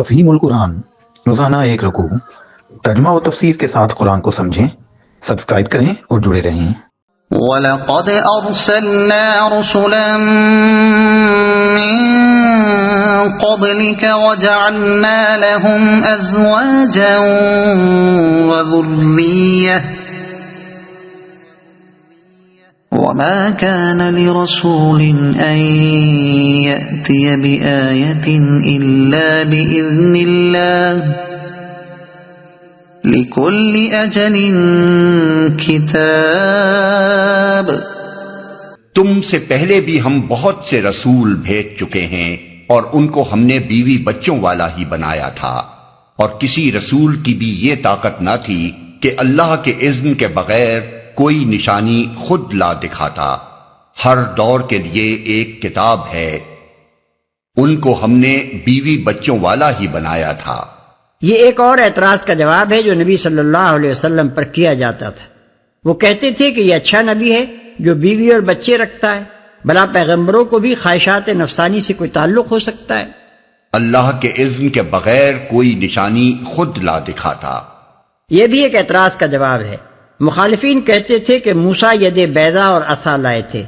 تفہیم القرآن، روزانہ ایک رکوع، ترجمہ و تفسیر کے ساتھ قرآن کو سمجھیں۔ سبسکرائب کریں اور جڑے رہیں۔ وَلَقَدْ أَرْسَلْنَا رُسُلًا مِّن قَبْلِكَ وَجَعَلْنَا لَهُمْ أَزْوَاجًا وَذُرِّيَّةً وَمَا كَانَ لِرَسُولٍ أَن يَأْتِيَ بِآيَةٍ إِلَّا بِإِذْنِ اللَّهِ لِكُلِّ أَجَلٍ كِتَابٌ۔ تم سے پہلے بھی ہم بہت سے رسول بھیج چکے ہیں اور ان کو ہم نے بیوی بچوں والا ہی بنایا تھا، اور کسی رسول کی بھی یہ طاقت نہ تھی کہ اللہ کے اذن کے بغیر کوئی نشانی خود لا دکھاتا۔ ہر دور کے لیے ایک کتاب ہے، ان کو ہم نے بیوی بچوں والا ہی بنایا تھا۔ یہ ایک اور اعتراض کا جواب ہے جو نبی صلی اللہ علیہ وسلم پر کیا جاتا تھا۔ وہ کہتے تھے کہ یہ اچھا نبی ہے جو بیوی اور بچے رکھتا ہے، بھلا پیغمبروں کو بھی خواہشات نفسانی سے کوئی تعلق ہو سکتا ہے؟ اللہ کے اذن کے بغیر کوئی نشانی خود لا دکھاتا۔ یہ بھی ایک اعتراض کا جواب ہے۔ مخالفین کہتے تھے کہ موسیٰ ید بیضا اور عصا لائے تھے،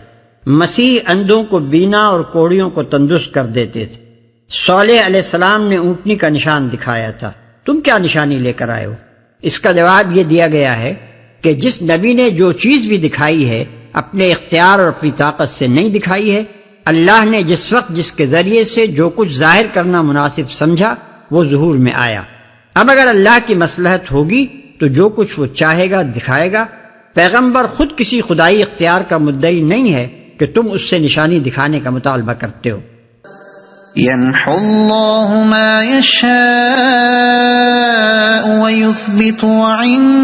مسیح اندھوں کو بینا اور کوڑیوں کو تندرست کر دیتے تھے، صالح علیہ السلام نے اونٹنی کا نشان دکھایا تھا، تم کیا نشانی لے کر آئے ہو؟ اس کا جواب یہ دیا گیا ہے کہ جس نبی نے جو چیز بھی دکھائی ہے اپنے اختیار اور اپنی طاقت سے نہیں دکھائی ہے، اللہ نے جس وقت جس کے ذریعے سے جو کچھ ظاہر کرنا مناسب سمجھا وہ ظہور میں آیا۔ اب اگر اللہ کی مصلحت ہوگی تو جو کچھ وہ چاہے گا دکھائے گا۔ پیغمبر خود کسی خدائی اختیار کا مدعی نہیں ہے کہ تم اس سے نشانی دکھانے کا مطالبہ کرتے ہو۔ يَمْحُو اللَّهُ مَا يَشَاءُ وَيُثْبِتُ وَعِندَهُ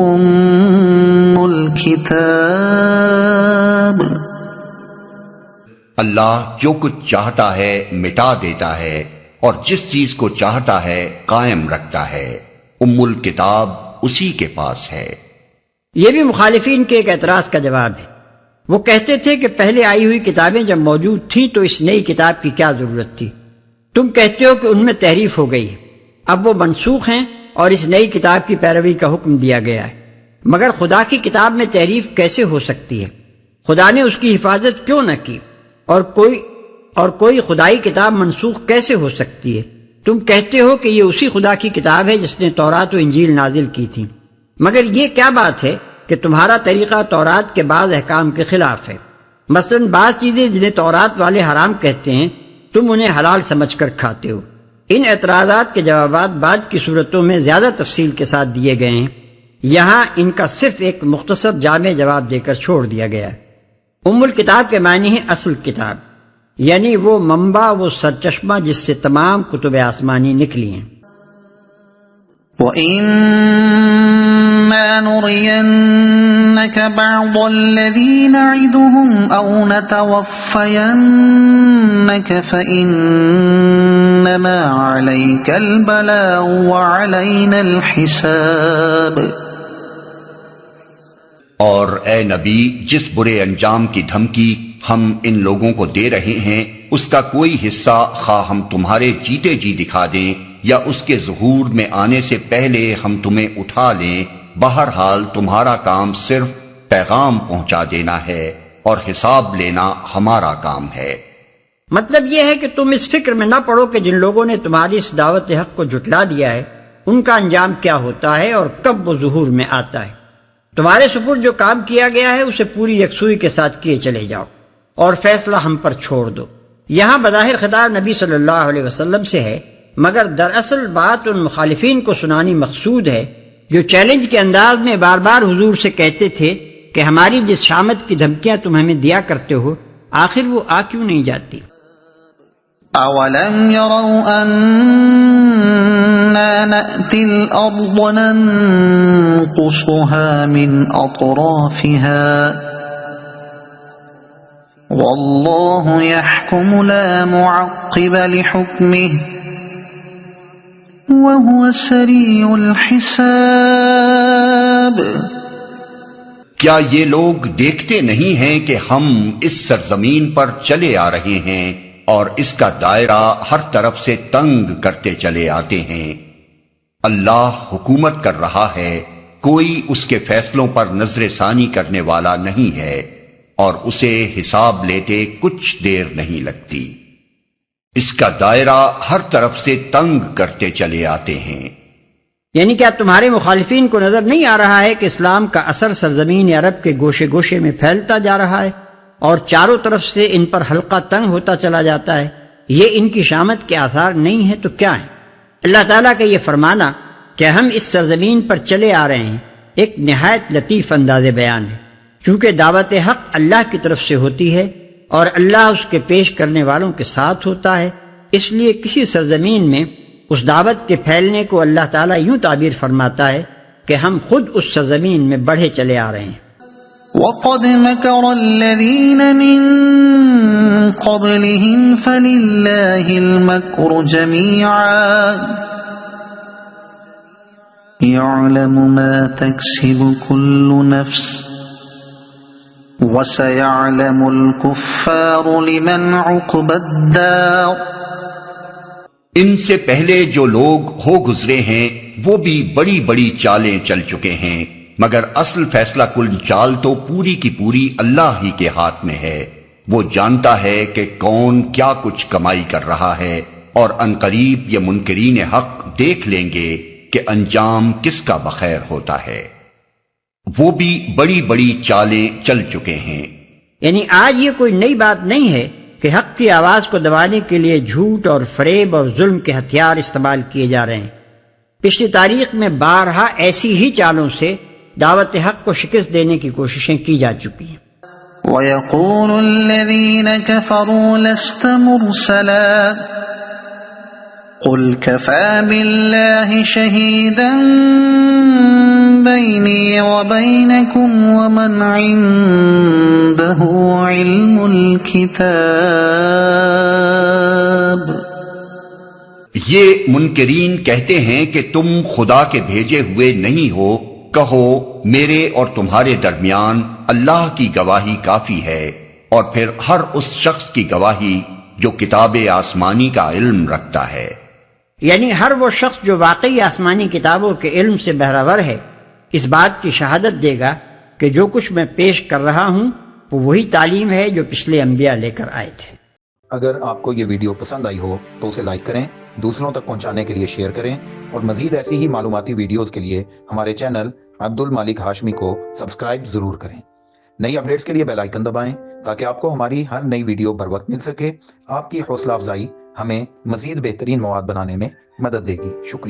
أُمُّ الْكِتَابِ۔ اللہ جو کچھ چاہتا ہے مٹا دیتا ہے اور جس چیز کو چاہتا ہے قائم رکھتا ہے۔ ام الکتاب اسی کے پاس ہے۔ یہ بھی مخالفین کے ایک اعتراض کا جواب ہے۔ وہ کہتے تھے کہ پہلے آئی ہوئی کتابیں جب موجود تھیں تو اس نئی کتاب کی کیا ضرورت تھی؟ تم کہتے ہو کہ ان میں تحریف ہو گئی، اب وہ منسوخ ہیں اور اس نئی کتاب کی پیروی کا حکم دیا گیا ہے۔ مگر خدا کی کتاب میں تحریف کیسے ہو سکتی ہے؟ خدا نے اس کی حفاظت کیوں نہ کی؟ اور کوئی خدائی کتاب منسوخ کیسے ہو سکتی ہے؟ تم کہتے ہو کہ یہ اسی خدا کی کتاب ہے جس نے تورات و انجیل نازل کی تھی، مگر یہ کیا بات ہے کہ تمہارا طریقہ تورات کے بعض احکام کے خلاف ہے؟ مثلا بعض چیزیں جنہیں تورات والے حرام کہتے ہیں تم انہیں حلال سمجھ کر کھاتے ہو۔ ان اعتراضات کے جوابات بعد کی صورتوں میں زیادہ تفصیل کے ساتھ دیے گئے ہیں، یہاں ان کا صرف ایک مختصر جامع جواب دے کر چھوڑ دیا گیا ہے۔ ام الکتاب کے معنی ہے اصل کتاب، یعنی وہ منبع، وہ سرچشمہ جس سے تمام کتب آسمانی نکلی ہیں۔ وَإِمَّا نُرِيَنَّكَ بَعْضَ الَّذِي نَعِدُهُمْ أَوْ نَتَوَفَّيَنَّكَ فَإِنَّمَا عَلَيْكَ الْبَلَاغُ وَعَلَيْنَا الْحِسَابُ۔ اور اے نبی، جس برے انجام کی دھمکی ہم ان لوگوں کو دے رہے ہیں اس کا کوئی حصہ خواہ ہم تمہارے جیتے جی دکھا دیں یا اس کے ظہور میں آنے سے پہلے ہم تمہیں اٹھا لیں، بہرحال تمہارا کام صرف پیغام پہنچا دینا ہے اور حساب لینا ہمارا کام ہے۔ مطلب یہ ہے کہ تم اس فکر میں نہ پڑو کہ جن لوگوں نے تمہاری اس دعوت حق کو جھٹلا دیا ہے ان کا انجام کیا ہوتا ہے اور کب وہ ظہور میں آتا ہے۔ تمہارے سپرد جو کام کیا گیا ہے اسے پوری یکسوئی کے ساتھ کیے چلے جاؤ اور فیصلہ ہم پر چھوڑ دو۔ یہاں بظاہر خطاب نبی صلی اللہ علیہ وسلم سے ہے، مگر دراصل بات ان مخالفین کو سنانی مقصود ہے جو چیلنج کے انداز میں بار بار حضور سے کہتے تھے کہ ہماری جس شامت کی دھمکیاں تم ہمیں دیا کرتے ہو آخر وہ آ کیوں نہیں جاتی؟ أَوَلَمْ يَرَوْا أَنَّا نَأْتِي الْأَرْضَ نَنْقُصُهَا مِنْ أَطْرَافِهَا وَاللَّهُ يَحْكُمُ لَا مُعَقِّبَ لِحُكْمِهِ وَهُوَ سَرِيعُ الْحِسَابِ۔ کیا یہ لوگ دیکھتے نہیں ہیں کہ ہم اس سرزمین پر چلے آ رہے ہیں اور اس کا دائرہ ہر طرف سے تنگ کرتے چلے آتے ہیں۔ اللہ حکومت کر رہا ہے، کوئی اس کے فیصلوں پر نظر ثانی کرنے والا نہیں ہے، اور اسے حساب لیتے کچھ دیر نہیں لگتی۔ اس کا دائرہ ہر طرف سے تنگ کرتے چلے آتے ہیں۔ یعنی کیا تمہارے مخالفین کو نظر نہیں آ رہا ہے کہ اسلام کا اثر سرزمین عرب کے گوشے گوشے میں پھیلتا جا رہا ہے اور چاروں طرف سے ان پر حلقہ تنگ ہوتا چلا جاتا ہے؟ یہ ان کی شامت کے آثار نہیں ہے تو کیا ہیں؟ اللہ تعالیٰ کا یہ فرمانا کہ ہم اس سرزمین پر چلے آ رہے ہیں ایک نہایت لطیف انداز بیان ہے، چونکہ دعوت حق اللہ کی طرف سے ہوتی ہے اور اللہ اس کے پیش کرنے والوں کے ساتھ ہوتا ہے، اس لیے کسی سرزمین میں اس دعوت کے پھیلنے کو اللہ تعالیٰ یوں تعبیر فرماتا ہے کہ ہم خود اس سرزمین میں بڑھے چلے آ رہے ہیں۔ وَقَدْ مَكَرَ الَّذِينَ مِن قَبْلِهِمْ فَلِلَّهِ الْمَكْرُ جَمِيعًا يَعْلَمُ مَا تَكْسِبُ كُلُّ نَفْسٍ وَسَيَعْلَمُ الْكُفَّارُ لِمَنْ عُقْبَى الدَّارِ۔ ان سے پہلے جو لوگ ہو گزرے ہیں وہ بھی بڑی بڑی چالیں چل چکے ہیں، مگر اصل فیصلہ کل چال تو پوری کی پوری اللہ ہی کے ہاتھ میں ہے۔ وہ جانتا ہے کہ کون کیا کچھ کمائی کر رہا ہے، اور عنقریب یہ منکرین حق دیکھ لیں گے کہ انجام کس کا بخیر ہوتا ہے۔ وہ بھی بڑی بڑی چالیں چل چکے ہیں۔ یعنی آج یہ کوئی نئی بات نہیں ہے کہ حق کی آواز کو دبانے کے لیے جھوٹ اور فریب اور ظلم کے ہتھیار استعمال کیے جا رہے ہیں۔ پچھلی تاریخ میں بارہا ایسی ہی چالوں سے دعوت حق کو شکست دینے کی کوششیں کی جا چکی ہیں۔ وَيَقُولُ الَّذِينَ كَفَرُوا لَسْتَ مُرْسَلًا قُلْ كَفَى بِاللَّهِ شَهِيدًا بَيْنِي وَبَيْنَكُمْ وَمَنْ عِندَهُ عِلْمُ الْكِتَابِ۔ یہ منکرین کہتے ہیں کہ تم خدا کے بھیجے ہوئے نہیں ہو، کہو میرے اور تمہارے درمیان اللہ کی گواہی کافی ہے، اور پھر ہر اس شخص کی گواہی جو کتاب آسمانی کا علم رکھتا ہے۔ یعنی ہر وہ شخص جو واقعی آسمانی کتابوں کے علم سے بہرور ہے اس بات کی شہادت دے گا کہ جو کچھ میں پیش کر رہا ہوں وہ وہی تعلیم ہے جو پچھلے انبیاء لے کر آئے تھے۔ اگر آپ کو یہ ویڈیو پسند آئی ہو تو اسے لائک کریں، دوسروں تک پہنچانے کے لیے شیئر کریں، اور مزید ایسی ہی معلوماتی ویڈیوز کے لیے ہمارے چینل عبد المالک ہاشمی کو سبسکرائب ضرور کریں۔ نئی اپڈیٹس کے لیے بیل آئیکن دبائیں تاکہ آپ کو ہماری ہر نئی ویڈیو بر وقت مل سکے۔ آپ کی حوصلہ افزائی ہمیں مزید بہترین مواد بنانے میں مدد دے گی۔ شکریہ۔